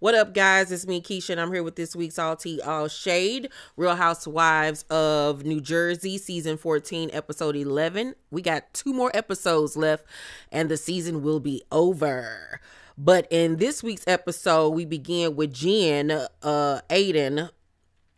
What up, guys? It's me, Keisha, and I'm here with this week's All Tea, All Shade, Real Housewives of New Jersey, Season 14, Episode 11. We got 2 more episodes left, and the season will be over. But in this week's episode, we begin with Jen, Ayden,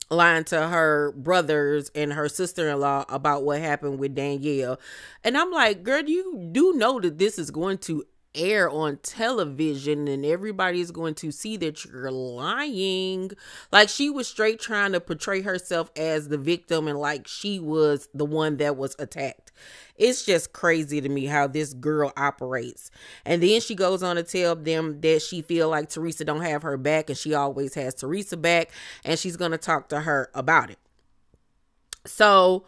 lying to her brothers and her sister-in-law about what happened with Danielle. And I'm like, girl, you do know that this is going to air on television and everybody's going to see that you're lying. Like, she was straight trying to portray herself as the victim and like she was the one that was attacked. It's just crazy to me how this girl operates. And then she goes on to tell them that she feel like Teresa don't have her back and she always has Teresa back, and she's going to talk to her about it. So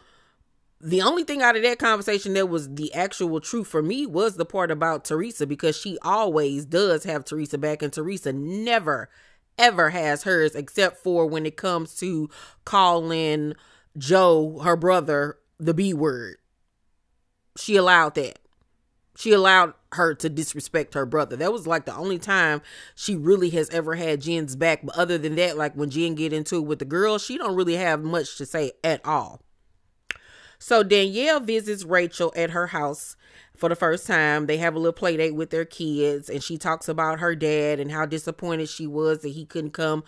the only thing out of that conversation that was the actual truth for me was the part about Teresa, because she always does have Teresa back and Teresa never, ever has hers, except for when it comes to calling Joe, her brother, the B word. She allowed that. She allowed her to disrespect her brother. That was like the only time she really has ever had Jen's back. But other than that, like when Jen get into it with the girls, she don't really have much to say at all. So Danielle visits Rachel at her house for the first time. They have a little play date with their kids, and she talks about her dad and how disappointed she was that he couldn't come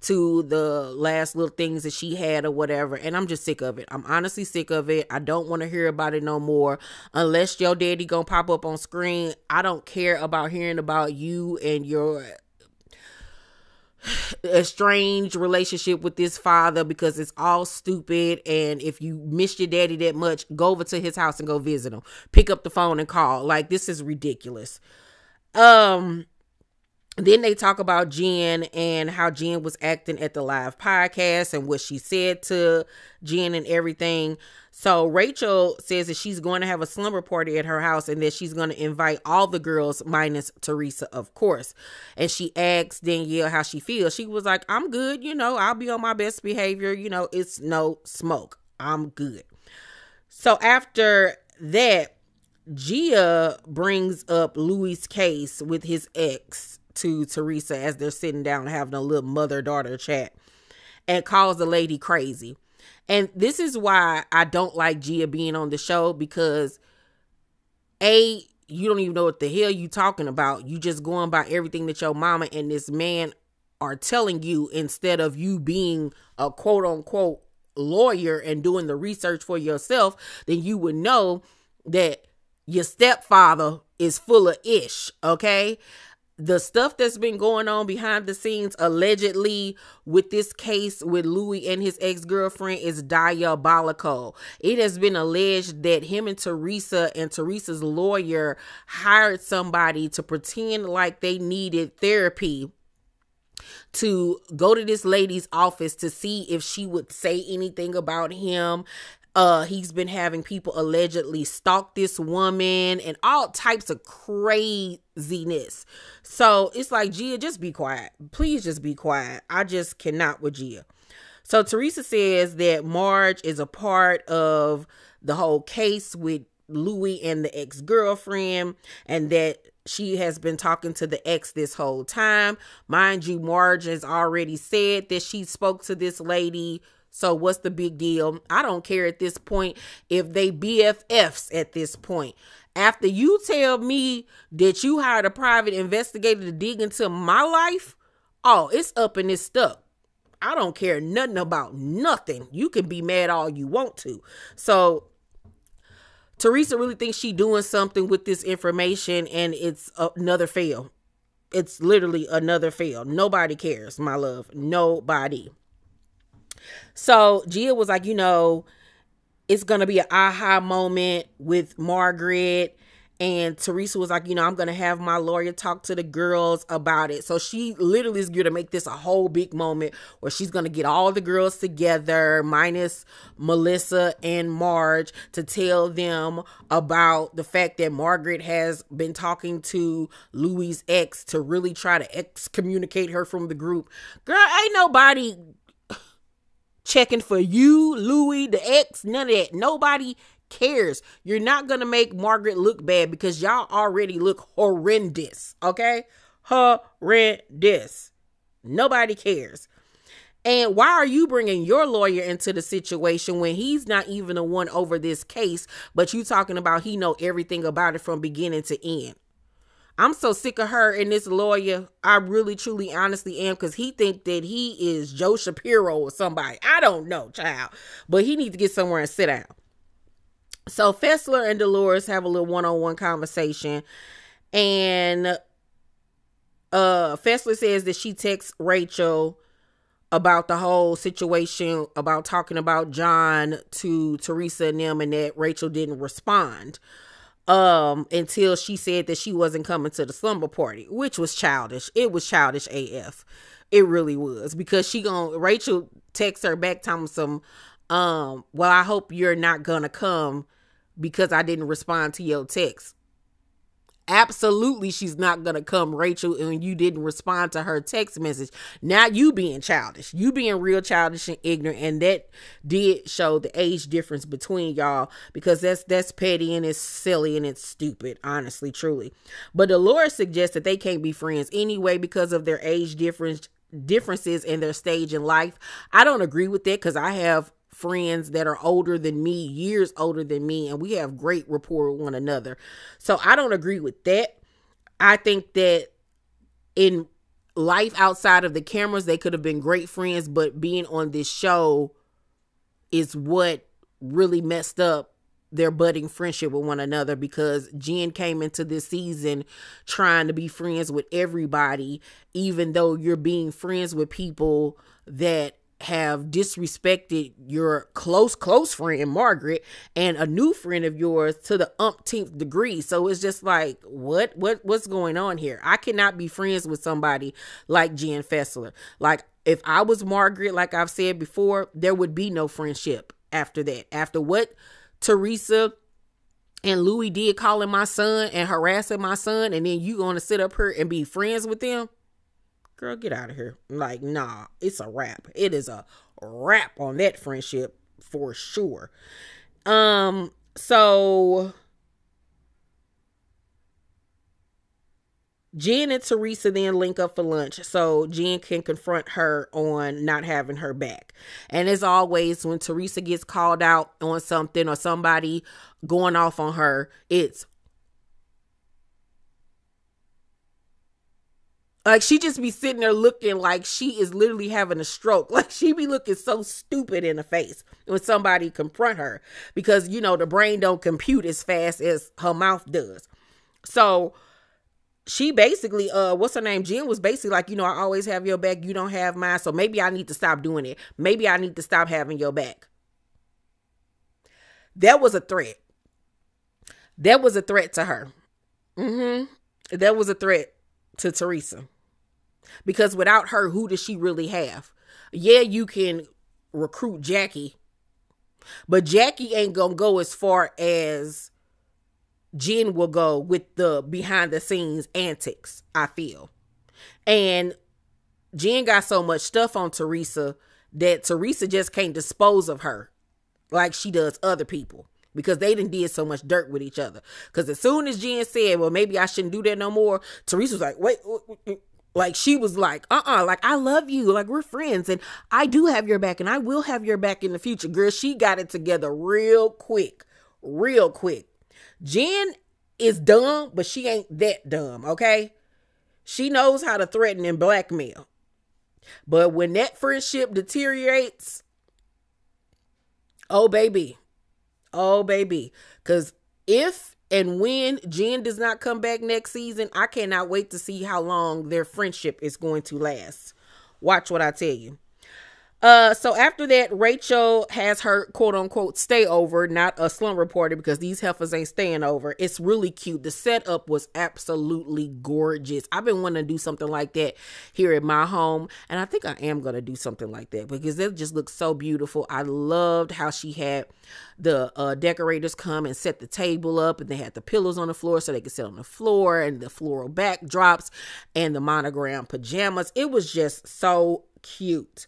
to the last little things that she had or whatever. And I'm just sick of it. I'm honestly sick of it. I don't want to hear about it no more. Unless your daddy gonna pop up on screen, I don't care about hearing about you and your estranged relationship with this father, because it's all stupid. And if you miss your daddy that much, go over to his house and go visit him. Pick up the phone and call. Like, this is ridiculous. Then they talk about Jen and how Jen was acting at the live podcast and what she said to Jen and everything. So Rachel says that she's going to have a slumber party at her house and that she's going to invite all the girls minus Teresa, of course. And she asks Danielle how she feels. She was like, I'm good. You know, I'll be on my best behavior. You know, it's no smoke. I'm good. So after that, Gia brings up Louis' case with his ex to Teresa as they're sitting down having a little mother-daughter chat, and calls the lady crazy. And this is why I don't like Gia being on the show, because A, you don't even know what the hell you talking about. You just going by everything that your mama and this man are telling you, instead of you being a quote-unquote lawyer and doing the research for yourself. Then you would know that your stepfather is full of ish, okay? The stuff that's been going on behind the scenes, allegedly, with this case with Louis and his ex-girlfriend is diabolical. It has been alleged that him and Teresa's lawyer hired somebody to pretend like they needed therapy to go to this lady's office to see if she would say anything about him. He's been having people allegedly stalk this woman and all types of craziness. So it's like, Gia, just be quiet. Please just be quiet. I just cannot with Gia. So Teresa says that Marge is a part of the whole case with Louis and the ex-girlfriend, and that she has been talking to the ex this whole time. Mind you, Marge has already said that she spoke to this lady. So what's the big deal? I don't care at this point if they BFFs at this point. After you tell me that you hired a private investigator to dig into my life, oh, it's up and it's stuck. I don't care nothing about nothing. You can be mad all you want to. So Teresa really thinks she doing something with this information, and it's another fail. It's literally another fail. Nobody cares, my love. Nobody. So Gia was like, you know, it's going to be an aha moment with Margaret. And Teresa was like, you know, I'm going to have my lawyer talk to the girls about it. So she literally is going to make this a whole big moment where she's going to get all the girls together, minus Melissa and Marge, to tell them about the fact that Margaret has been talking to Louis' ex to really try to excommunicate her from the group. Girl, ain't nobody checking for you, Louis, the ex, none of that. Nobody cares. You're not gonna make Margaret look bad because y'all already look horrendous, okay? Horrendous. Nobody cares. And why are you bringing your lawyer into the situation when he's not even the one over this case, but you talking about he know everything about it from beginning to end? I'm so sick of her and this lawyer. I really, truly, honestly am, because he think that he is Joe Shapiro or somebody. I don't know, child. But he needs to get somewhere and sit down. So Fessler and Dolores have a little one-on-one conversation. And Fessler says that she texts Rachel about the whole situation, about talking about John to Teresa and them, and that Rachel didn't respond until she said that she wasn't coming to the slumber party, which was childish. It was childish AF. It really was, because Rachel texts her back telling some, well, I hope you're not gonna come because I didn't respond to your text. Absolutely, she's not gonna come, Rachel, and you didn't respond to her text message. Now you being childish. You being real childish and ignorant, and that did show the age difference between y'all, because that's petty and it's silly and it's stupid, honestly, truly. But Dolores suggests that they can't be friends anyway because of their age differences in their stage in life. I don't agree with that, because I have friends that are older than me, years older than me, and we have great rapport with one another. So I don't agree with that. I think that in life outside of the cameras, they could have been great friends, but being on this show is what really messed up their budding friendship with one another, because Jen came into this season trying to be friends with everybody, even though you're being friends with people that have disrespected your close friend Margaret and a new friend of yours to the umpteenth degree. So it's just like, what's going on here? I cannot be friends with somebody like Jen Fessler. Like, if I was Margaret, like I've said before, there would be no friendship after that. After what Teresa and Louis did, calling my son and harassing my son, and then you going to sit up here and be friends with them? Girl, get out of here. Like, nah, it's a wrap. It is a wrap on that friendship for sure. So Jen and Teresa then link up for lunch so Jen can confront her on not having her back. And as always, when Teresa gets called out on something or somebody going off on her, it's like she just be sitting there looking like she is literally having a stroke. Like, she be looking so stupid in the face when somebody confront her, because, you know, the brain don't compute as fast as her mouth does. So she basically, what's her name? Jen was basically like, you know, I always have your back. You don't have mine. So maybe I need to stop doing it. Maybe I need to stop having your back. That was a threat. That was a threat to her. That was a threat to Teresa. Because without her, who does she really have? Yeah, you can recruit Jackie, but Jackie ain't gonna go as far as Jen will go with the behind the scenes antics, I feel. And Jen got so much stuff on Teresa that Teresa just can't dispose of her like she does other people, because they done did so much dirt with each other. Because as soon as Jen said, well, maybe I shouldn't do that no more, Teresa was like, wait. Like, she was like, like, I love you. Like, we're friends, and I do have your back, and I will have your back in the future. Girl, she got it together real quick. Jen is dumb, but she ain't that dumb, okay? She knows how to threaten and blackmail. But when that friendship deteriorates, oh, baby. Because if and when Jen does not come back next season, I cannot wait to see how long their friendship is going to last. Watch what I tell you. So after that, Rachel has her quote unquote stay over, not a slumber party, because these heifers ain't staying over. It's really cute. The setup was absolutely gorgeous. I've been wanting to do something like that here at my home, and I think I am going to do something like that because it just looks so beautiful. I loved how she had the decorators come and set the table up, and they had the pillows on the floor so they could sit on the floor, and the floral backdrops and the monogram pajamas. It was just so cute.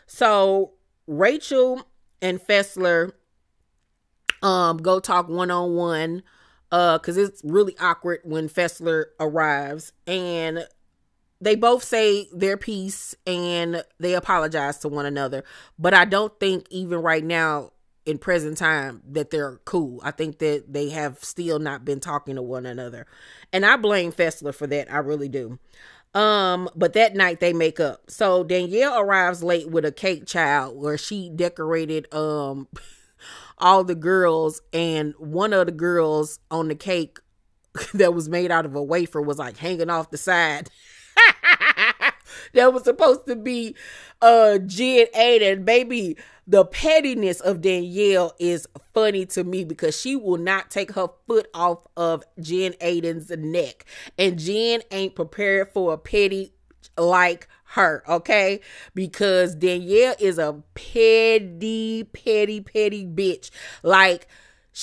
So Rachel and Fessler go talk one-on-one because it's really awkward when Fessler arrives, and they both say their piece and they apologize to one another. But I don't think even right now in present time that they're cool. I think that they have still not been talking to one another. And I blame Fessler for that. I really do. But that night they make up. So Danielle arrives late with a cake child where she decorated all the girls, and one of the girls on the cake that was made out of a wafer was like hanging off the side. That was supposed to be Jen Ayden. Baby, the pettiness of Danielle is funny to me because she will not take her foot off of Jen Ayden's neck. And Jen ain't prepared for a petty like her, okay? Because Danielle is a petty bitch. Like,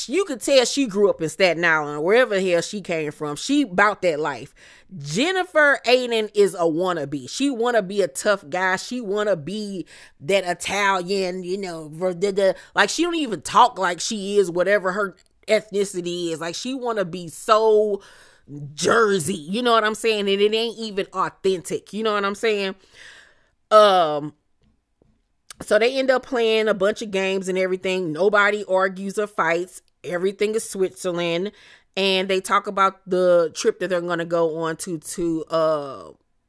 you could tell she grew up in Staten Island or wherever the hell she came from. She about that life. Jennifer Ayden is a wannabe. She want to be a tough guy. She want to be that Italian, you know, like she don't even talk like she is whatever her ethnicity is. Like she want to be so Jersey, you know what I'm saying? And it ain't even authentic, you know what I'm saying? So they end up playing a bunch of games and everything. Nobody argues or fights. Everything is Switzerland. And they talk about the trip that they're going to go on to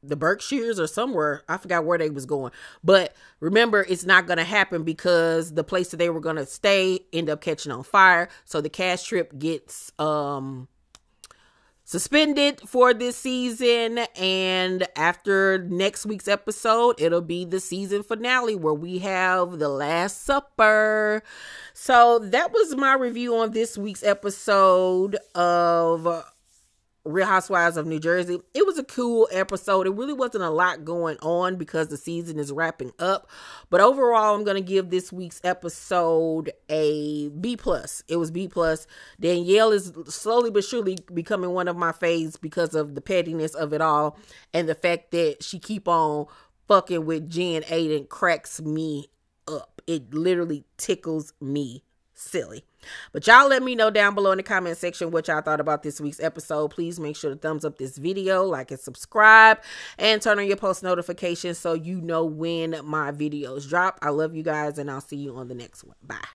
the Berkshires or somewhere. I forgot where they was going. But remember, it's not going to happen because the place that they were going to stay end up catching on fire. So the cast trip gets suspended for this season, and after next week's episode it'll be the season finale where we have the Last Supper. So that was my review on this week's episode of Real Housewives of New Jersey. It was a cool episode. It really wasn't a lot going on because the season is wrapping up. But overall, I'm going to give this week's episode a B+. It was B+. Danielle is slowly but surely becoming one of my faves because of the pettiness of it all. And the fact that she keep on fucking with Jen Ayden cracks me up. It literally tickles me silly. But y'all let me know down below in the comment section what y'all thought about this week's episode. Please make sure to thumbs up this video, like and subscribe, and turn on your post notifications so you know when my videos drop. I love you guys, and I'll see you on the next one. Bye.